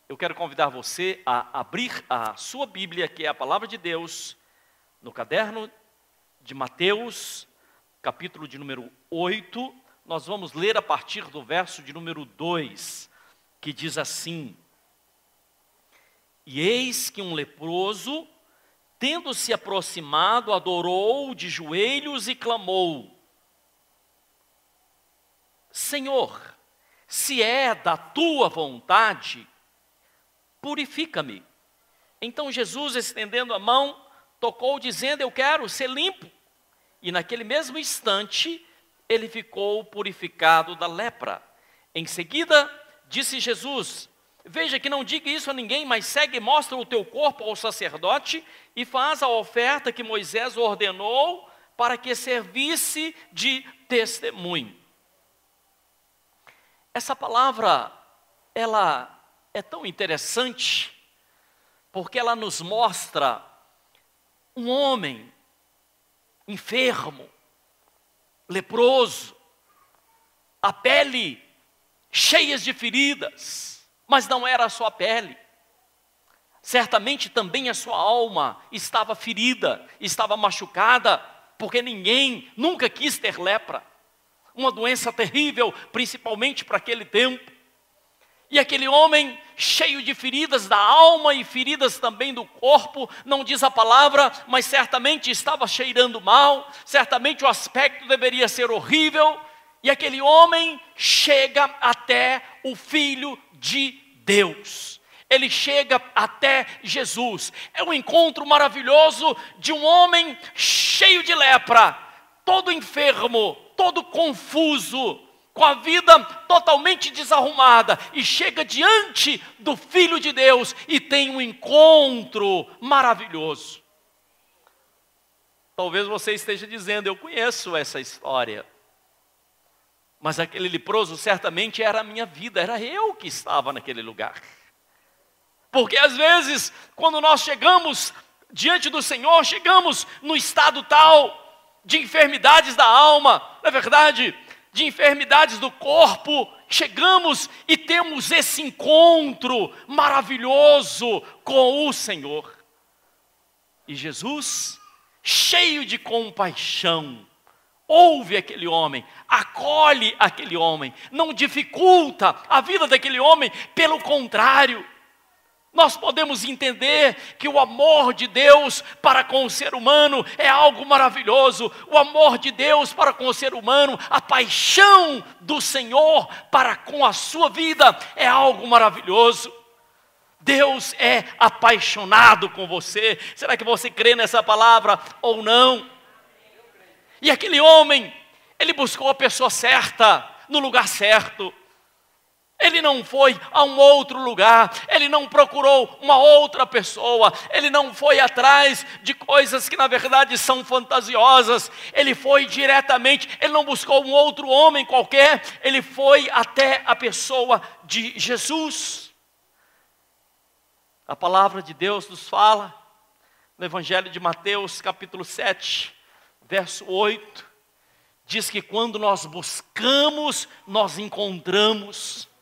Eu quero convidar você a abrir a sua Bíblia, que é a Palavra de Deus, no caderno de Mateus, capítulo de número 8. Nós vamos ler a partir do verso de número 2, que diz assim: E eis que um leproso, tendo se aproximado, adorou de joelhos e clamou: Senhor, se é da tua vontade, purifica-me. Então Jesus, estendendo a mão, tocou, dizendo: Eu quero ser limpo. E naquele mesmo instante, ele ficou purificado da lepra. Em seguida, disse Jesus: Veja que não diga isso a ninguém, mas segue e mostra o teu corpo ao sacerdote e faz a oferta que Moisés ordenou para que servisse de testemunho. Essa palavra, ela é tão interessante, porque ela nos mostra um homem enfermo, leproso, a pele cheia de feridas, mas não era só a pele. Certamente também a sua alma estava ferida, estava machucada, porque ninguém nunca quis ter lepra. Uma doença terrível, principalmente para aquele tempo. E aquele homem cheio de feridas da alma e feridas também do corpo, não diz a palavra, mas certamente estava cheirando mal, certamente o aspecto deveria ser horrível. E aquele homem chega até o Filho de Deus. Ele chega até Jesus. É um encontro maravilhoso de um homem cheio de lepra, todo enfermo, todo confuso, com a vida totalmente desarrumada, e chega diante do Filho de Deus e tem um encontro maravilhoso. Talvez você esteja dizendo: eu conheço essa história, mas aquele leproso certamente era a minha vida, era eu que estava naquele lugar. Porque às vezes, quando nós chegamos diante do Senhor, chegamos no estado tal de enfermidades da alma, não é verdade? De enfermidades do corpo, chegamos e temos esse encontro maravilhoso com o Senhor. E Jesus, cheio de compaixão, ouve aquele homem, acolhe aquele homem, não dificulta a vida daquele homem, pelo contrário. Nós podemos entender que o amor de Deus para com o ser humano é algo maravilhoso. O amor de Deus para com o ser humano, a paixão do Senhor para com a sua vida é algo maravilhoso. Deus é apaixonado com você. Será que você crê nessa palavra ou não? E aquele homem, ele buscou a pessoa certa, no lugar certo. Ele não foi a um outro lugar, ele não procurou uma outra pessoa, ele não foi atrás de coisas que na verdade são fantasiosas, ele foi diretamente, ele não buscou um outro homem qualquer, ele foi até a pessoa de Jesus. A palavra de Deus nos fala, no Evangelho de Mateus, capítulo 7, verso 8, diz que quando nós buscamos, nós encontramos.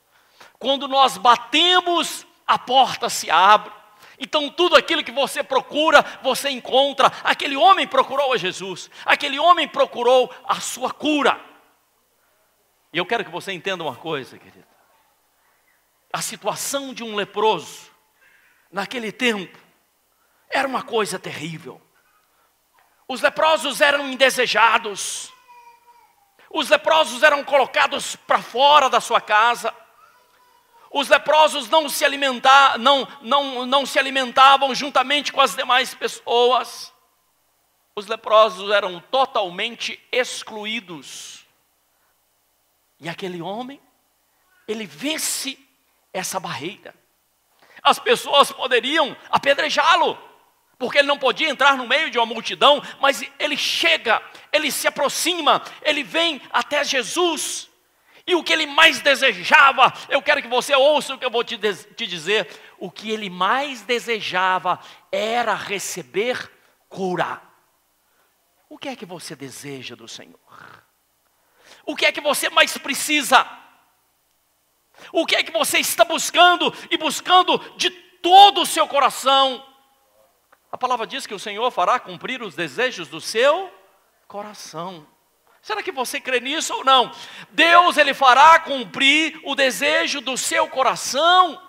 Quando nós batemos, a porta se abre. Então tudo aquilo que você procura, você encontra. Aquele homem procurou a Jesus. Aquele homem procurou a sua cura. E eu quero que você entenda uma coisa, querido. A situação de um leproso, naquele tempo, era uma coisa terrível. Os leprosos eram indesejados. Os leprosos eram colocados para fora da sua casa. Os leprosos não se alimentavam juntamente com as demais pessoas. Os leprosos eram totalmente excluídos. E aquele homem, ele vence essa barreira. As pessoas poderiam apedrejá-lo, porque ele não podia entrar no meio de uma multidão, mas ele chega, ele se aproxima, ele vem até Jesus. E o que ele mais desejava, eu quero que você ouça o que eu vou te dizer. O que ele mais desejava era receber cura. O que é que você deseja do Senhor? O que é que você mais precisa? O que é que você está buscando e buscando de todo o seu coração? A palavra diz que o Senhor fará cumprir os desejos do seu coração. Será que você crê nisso ou não? Deus, Ele fará cumprir o desejo do seu coração.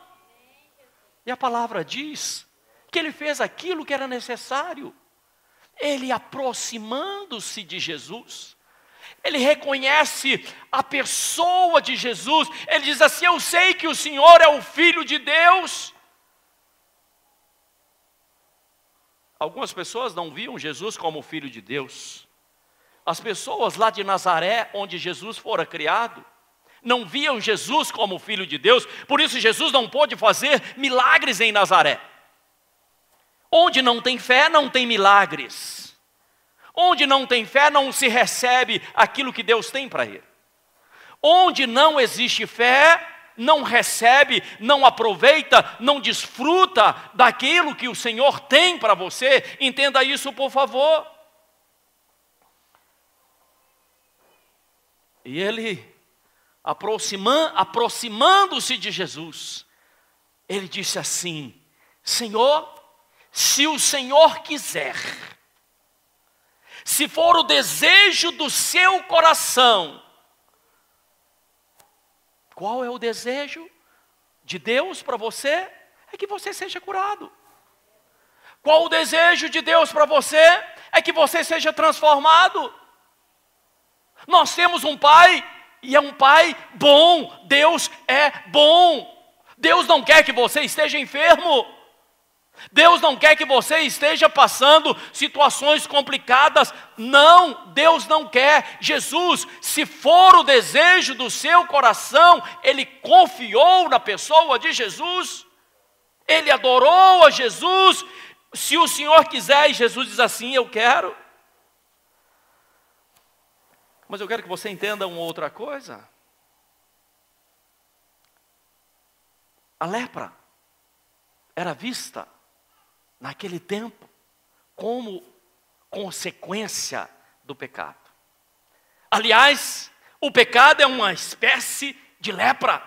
E a palavra diz que Ele fez aquilo que era necessário. Ele, aproximando-se de Jesus, ele reconhece a pessoa de Jesus. Ele diz assim: eu sei que o Senhor é o Filho de Deus. Algumas pessoas não viam Jesus como o Filho de Deus. As pessoas lá de Nazaré, onde Jesus fora criado, não viam Jesus como o Filho de Deus. Por isso Jesus não pôde fazer milagres em Nazaré. Onde não tem fé, não tem milagres. Onde não tem fé, não se recebe aquilo que Deus tem para ele. Onde não existe fé, não recebe, não aproveita, não desfruta daquilo que o Senhor tem para você. Entenda isso, por favor. E ele, aproximando-se de Jesus, ele disse assim: Senhor, se o Senhor quiser, se for o desejo do seu coração. Qual é o desejo de Deus para você? É que você seja curado. Qual o desejo de Deus para você? É que você seja transformado. Nós temos um Pai, e é um Pai bom. Deus é bom. Deus não quer que você esteja enfermo. Deus não quer que você esteja passando situações complicadas. Não, Deus não quer. Jesus, se for o desejo do seu coração, Ele confiou na pessoa de Jesus. Ele adorou a Jesus. Se o Senhor quiser, e Jesus diz assim: eu quero. Mas eu quero que você entenda uma outra coisa. A lepra era vista naquele tempo como consequência do pecado. Aliás, o pecado é uma espécie de lepra,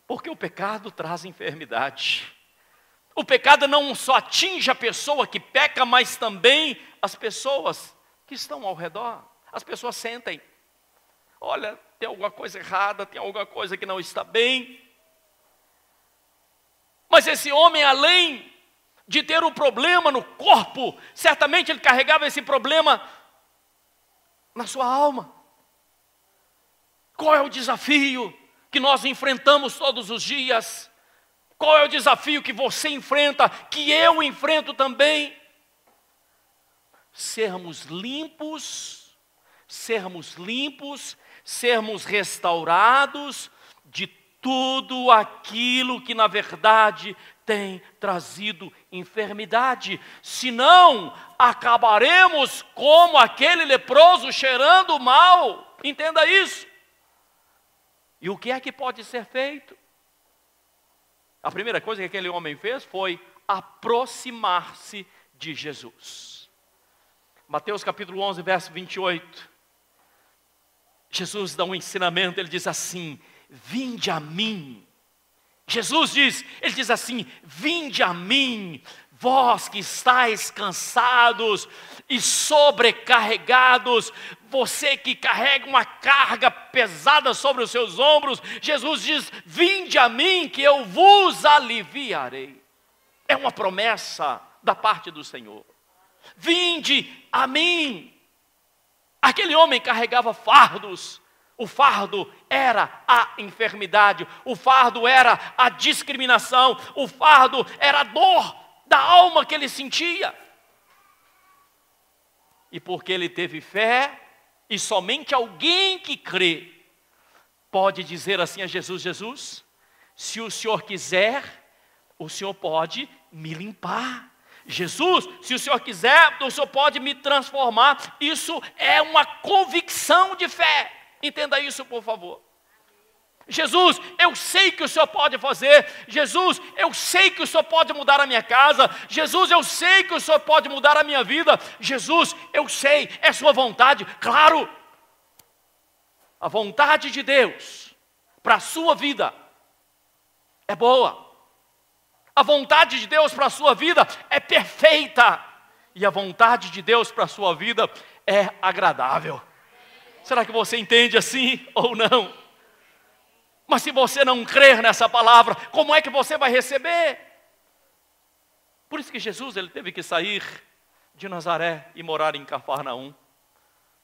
porque o pecado traz enfermidade. O pecado não só atinge a pessoa que peca, mas também as pessoas que estão ao redor. As pessoas sentem: olha, tem alguma coisa errada, tem alguma coisa que não está bem. Mas esse homem, além de ter um problema no corpo, certamente ele carregava esse problema na sua alma. Qual é o desafio que nós enfrentamos todos os dias? Qual é o desafio que você enfrenta, que eu enfrento também? Sermos limpos, sermos restaurados de tudo aquilo que na verdade tem trazido enfermidade. Senão, acabaremos como aquele leproso cheirando mal. Entenda isso. E o que é que pode ser feito? A primeira coisa que aquele homem fez foi aproximar-se de Jesus. Mateus capítulo 11, verso 28. Jesus dá um ensinamento, ele diz assim: vinde a mim. Ele diz assim: vinde a mim, vós que estáis cansados e sobrecarregados, você que carrega uma carga pesada sobre os seus ombros. Jesus diz: vinde a mim que eu vos aliviarei. É uma promessa da parte do Senhor. Vinde a mim. Aquele homem carregava fardos. O fardo era a enfermidade, o fardo era a discriminação, o fardo era a dor da alma que ele sentia. E porque ele teve fé, e somente alguém que crê pode dizer assim a Jesus: Jesus, se o Senhor quiser, o Senhor pode me limpar. Jesus, se o Senhor quiser, o Senhor pode me transformar. Isso é uma convicção de fé. Entenda isso, por favor. Jesus, eu sei que o Senhor pode fazer. Jesus, eu sei que o Senhor pode mudar a minha casa. Jesus, eu sei que o Senhor pode mudar a minha vida. Jesus, eu sei, é sua vontade. Claro, a vontade de Deus para a sua vida é boa. A vontade de Deus para a sua vida é perfeita. E a vontade de Deus para a sua vida é agradável. Será que você entende assim ou não? Mas se você não crer nessa palavra, como é que você vai receber? Por isso que Jesus ele teve que sair de Nazaré e morar em Cafarnaum.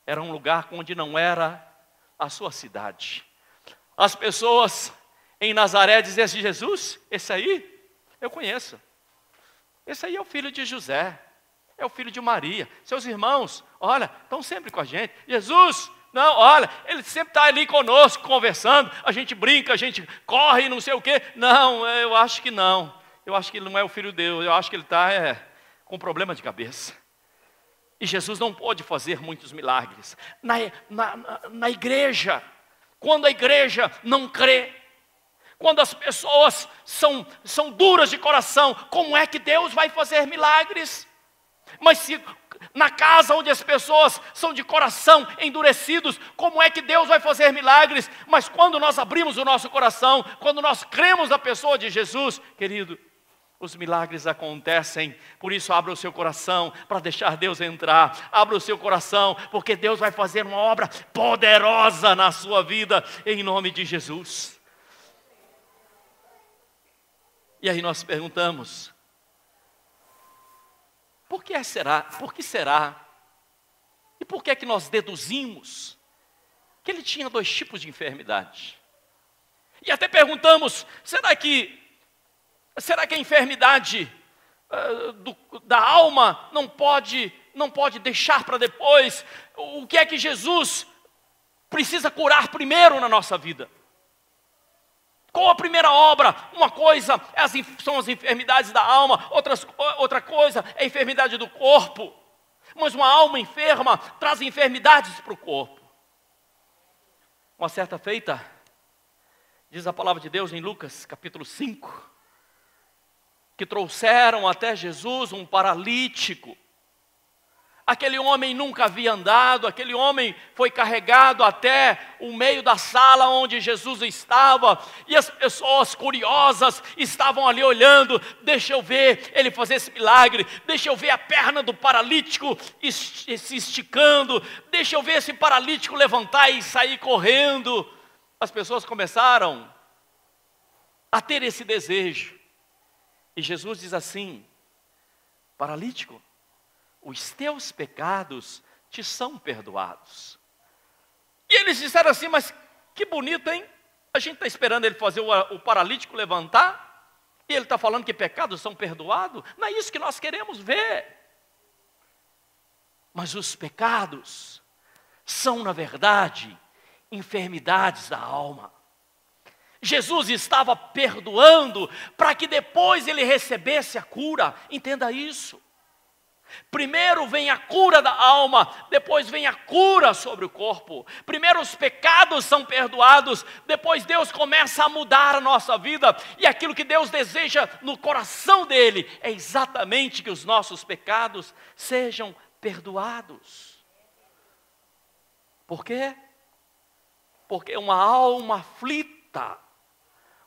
Era um lugar onde não era a sua cidade. As pessoas em Nazaré diziam assim: Jesus, esse aí eu conheço. Esse aí é o filho de José, é o filho de Maria. Seus irmãos, olha, estão sempre com a gente. Jesus, não, olha, ele sempre está ali conosco, conversando. A gente brinca, a gente corre, não sei o quê. Não, eu acho que não. Eu acho que ele não é o filho de Deus. Eu acho que ele está com problema de cabeça. E Jesus não pôde fazer muitos milagres. Na igreja, quando a igreja não crê, quando as pessoas são duras de coração, como é que Deus vai fazer milagres? Mas se na casa onde as pessoas são de coração endurecidos, como é que Deus vai fazer milagres? Mas quando nós abrimos o nosso coração, quando nós cremos na pessoa de Jesus, querido, os milagres acontecem. Por isso abra o seu coração para deixar Deus entrar. Abra o seu coração, porque Deus vai fazer uma obra poderosa na sua vida, em nome de Jesus. E aí nós perguntamos: por que será? Por que será? E por que é que nós deduzimos que ele tinha 2 tipos de enfermidade? E até perguntamos: será que a enfermidade da alma não pode deixar para depois? O que é que Jesus precisa curar primeiro na nossa vida? Qual a primeira obra? Uma coisa são as enfermidades da alma, outra coisa é a enfermidade do corpo. Mas uma alma enferma traz enfermidades para o corpo. Uma certa feita, diz a palavra de Deus em Lucas capítulo 5, que trouxeram até Jesus um paralítico. Aquele homem nunca havia andado, aquele homem foi carregado até o meio da sala onde Jesus estava, e as pessoas curiosas estavam ali olhando: deixa eu ver ele fazer esse milagre, deixa eu ver a perna do paralítico se esticando, deixa eu ver esse paralítico levantar e sair correndo. As pessoas começaram a ter esse desejo, e Jesus diz assim: paralítico, os teus pecados te são perdoados. E eles disseram assim: mas que bonito, hein? A gente está esperando ele fazer o paralítico levantar, e ele está falando que pecados são perdoados. Não é isso que nós queremos ver. Mas os pecados são, na verdade, enfermidades da alma. Jesus estava perdoando para que depois ele recebesse a cura. Entenda isso. Primeiro vem a cura da alma, depois vem a cura sobre o corpo. Primeiro os pecados são perdoados, depois Deus começa a mudar a nossa vida. E aquilo que Deus deseja no coração dele é exatamente que os nossos pecados sejam perdoados. Por quê? Porque uma alma aflita,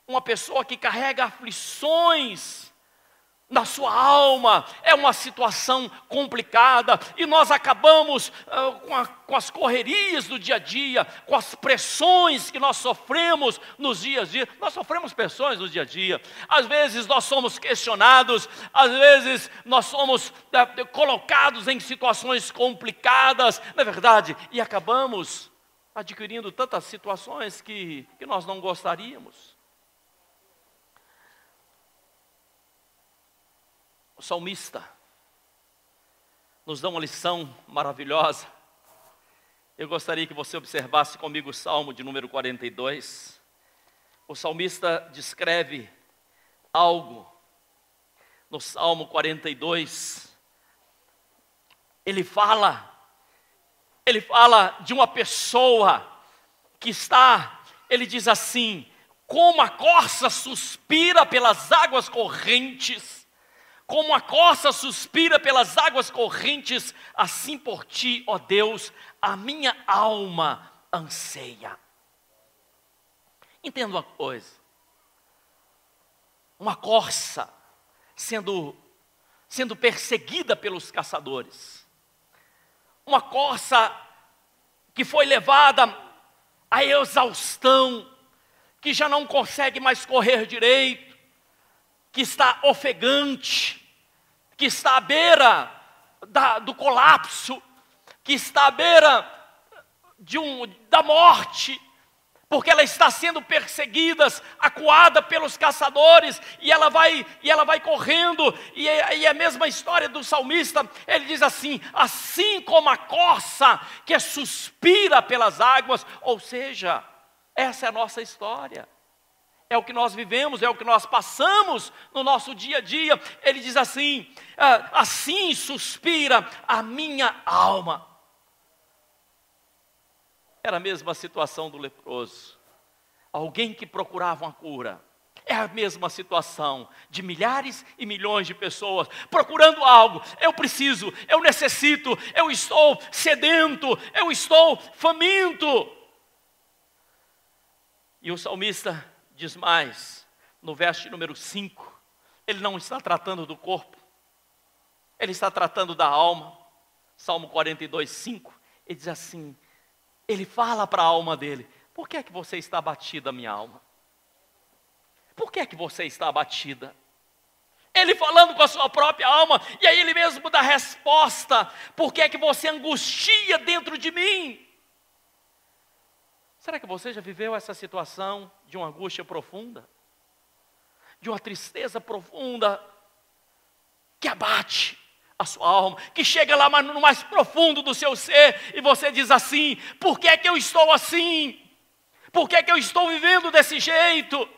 uma pessoa que carrega aflições na sua alma, é uma situação complicada, e nós acabamos com as correrias do dia a dia, com as pressões que nós sofremos nos dias a dia. Nós sofremos pressões no dia a dia. Às vezes nós somos questionados, às vezes nós somos colocados em situações complicadas, não é verdade? E acabamos adquirindo tantas situações que nós não gostaríamos. O salmista nos dá uma lição maravilhosa. Eu gostaria que você observasse comigo o Salmo de número 42. O salmista descreve algo no Salmo 42. Ele fala de uma pessoa que ele diz assim: como a corça suspira pelas águas correntes, como a corça suspira pelas águas correntes, assim por ti, ó Deus, a minha alma anseia. Entenda uma coisa: uma corça sendo perseguida pelos caçadores. Uma corça que foi levada à exaustão, que já não consegue mais correr direito, que está ofegante, que está à beira do colapso, que está à beira da morte, porque ela está sendo perseguida, acuada pelos caçadores, e ela vai correndo, e é a mesma história do salmista. Ele diz assim: assim como a corça que suspira pelas águas. Ou seja, essa é a nossa história, é o que nós vivemos, é o que nós passamos no nosso dia a dia. Ele diz assim: assim suspira a minha alma. Era a mesma situação do leproso, alguém que procurava uma cura. É a mesma situação de milhares e milhões de pessoas procurando algo. Eu preciso, eu necessito, eu estou sedento, eu estou faminto. E o salmista diz mais, no verso número 5, ele não está tratando do corpo, ele está tratando da alma. Salmo 42, 5, ele diz assim, ele fala para a alma dele: por que é que você está abatida, minha alma? Por que é que você está abatida? Ele falando com a sua própria alma, e aí ele mesmo dá resposta: por que é que você angustia dentro de mim? Será que você já viveu essa situação de uma angústia profunda? De uma tristeza profunda que abate a sua alma, que chega lá no mais profundo do seu ser, e você diz assim: por que é que eu estou assim? Por que é que eu estou vivendo desse jeito?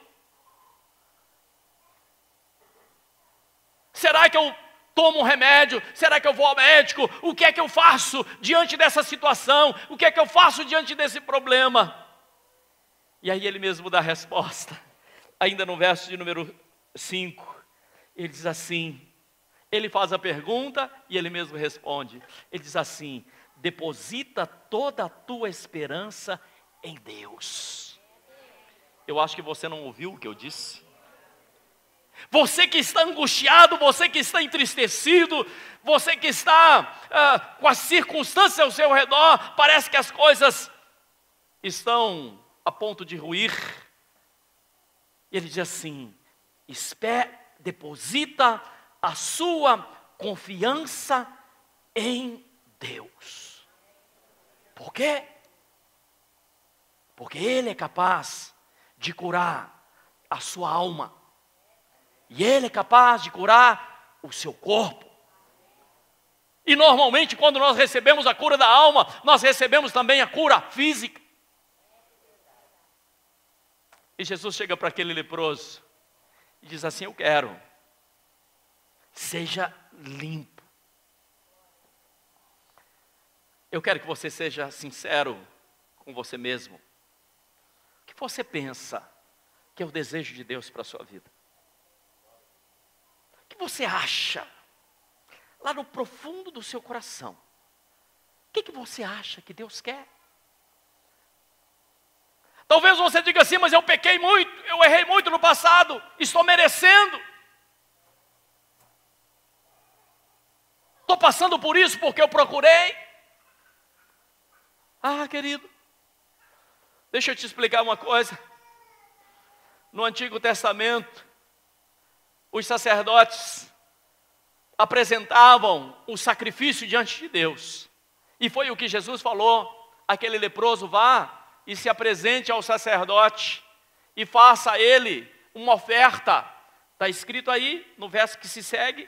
Será que eu tomo um remédio? Será que eu vou ao médico? O que é que eu faço diante dessa situação? O que é que eu faço diante desse problema? E aí ele mesmo dá a resposta, ainda no verso de número 5, ele diz assim, ele faz a pergunta e ele mesmo responde. Ele diz assim: deposita toda a tua esperança em Deus. Eu acho que você não ouviu o que eu disse. Você que está angustiado, você que está entristecido, você que está com as circunstâncias ao seu redor, parece que as coisas estão a ponto de ruir. Ele diz assim: deposita a sua confiança em Deus. Por quê? Porque Ele é capaz de curar a sua alma. E Ele é capaz de curar o seu corpo. E normalmente quando nós recebemos a cura da alma, nós recebemos também a cura física. E Jesus chega para aquele leproso e diz assim: eu quero, seja limpo. Eu quero que você seja sincero com você mesmo. O que você pensa que é o desejo de Deus para a sua vida? O que você acha lá no profundo do seu coração? O que você acha que Deus quer? Talvez você diga assim: mas eu pequei muito, eu errei muito no passado, estou merecendo. Estou passando por isso porque eu procurei. Ah, querido, deixa eu te explicar uma coisa. No Antigo Testamento, os sacerdotes apresentavam o sacrifício diante de Deus. E foi o que Jesus falou: aquele leproso vá e se apresente ao sacerdote e faça a ele uma oferta. Está escrito aí no verso que se segue.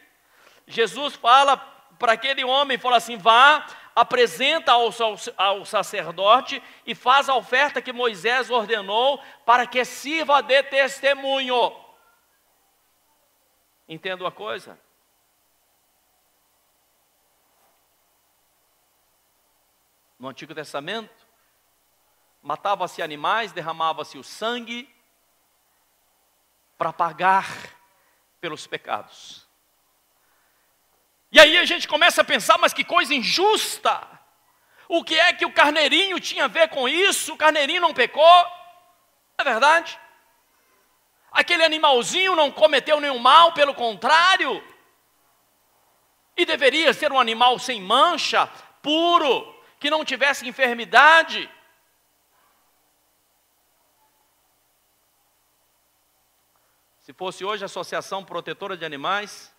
Jesus fala para aquele homem, fala assim: vá, apresenta ao sacerdote e faz a oferta que Moisés ordenou para que sirva de testemunho. Entenda uma coisa? No Antigo Testamento, matava-se animais, derramava-se o sangue para pagar pelos pecados. E aí a gente começa a pensar: mas que coisa injusta! O que é que o carneirinho tinha a ver com isso? O carneirinho não pecou? Não é verdade? Aquele animalzinho não cometeu nenhum mal, pelo contrário. E deveria ser um animal sem mancha, puro, que não tivesse enfermidade. Se fosse hoje a Associação Protetora de Animais,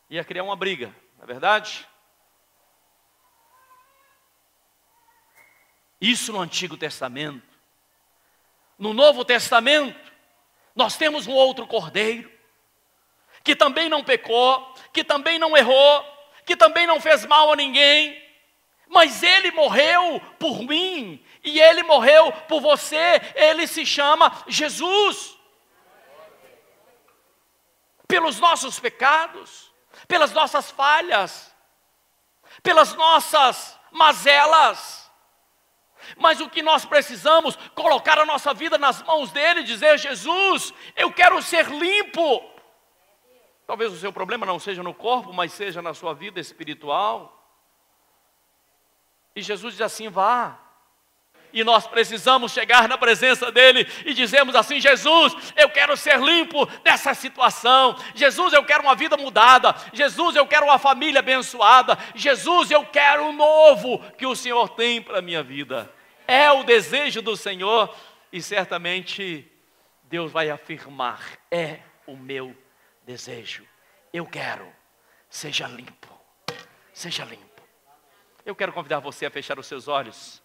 ia criar uma briga, não é verdade? Isso no Antigo Testamento. No Novo Testamento, nós temos um outro cordeiro, que também não pecou, que também não errou, que também não fez mal a ninguém, mas ele morreu por mim, e ele morreu por você. Ele se chama Jesus. Pelos nossos pecados, pelas nossas falhas, pelas nossas mazelas. Mas o que nós precisamos, colocar a nossa vida nas mãos dele e dizer: Jesus, eu quero ser limpo. Talvez o seu problema não seja no corpo, mas seja na sua vida espiritual. E Jesus diz assim: vá. E nós precisamos chegar na presença dele e dizermos assim: Jesus, eu quero ser limpo dessa situação. Jesus, eu quero uma vida mudada. Jesus, eu quero uma família abençoada. Jesus, eu quero o novo que o Senhor tem para a minha vida. É o desejo do Senhor, e certamente Deus vai afirmar: é o meu desejo. Eu quero, seja limpo, seja limpo. Eu quero convidar você a fechar os seus olhos.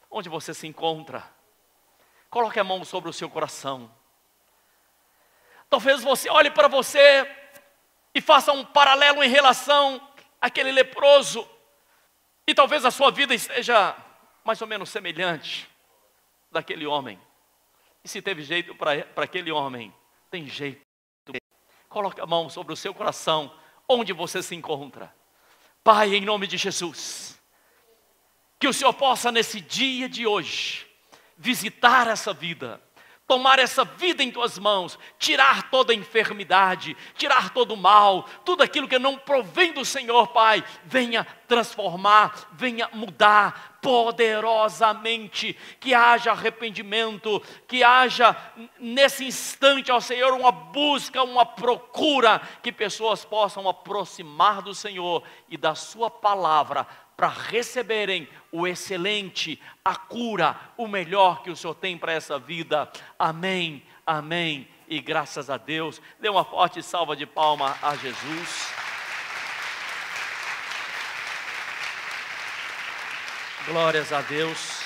Onde você se encontra, coloque a mão sobre o seu coração. Talvez você olhe para você e faça um paralelo em relação àquele leproso, e talvez a sua vida esteja mais ou menos semelhante daquele homem. E se teve jeito para aquele homem, tem jeito. Coloque a mão sobre o seu coração, onde você se encontra. Pai, em nome de Jesus, que o Senhor possa nesse dia de hoje visitar essa vida, tomar essa vida em tuas mãos, tirar toda a enfermidade, tirar todo o mal, tudo aquilo que não provém do Senhor, Pai. Venha transformar, venha mudar poderosamente, que haja arrependimento, que haja nesse instante, ó Senhor, uma busca, uma procura, que pessoas possam aproximar do Senhor e da sua palavra, para receberem o excelente, a cura, o melhor que o Senhor tem para essa vida. Amém, amém, e graças a Deus. Dê uma forte salva de palmas a Jesus. Glórias a Deus.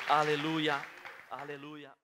Aleluia, aleluia.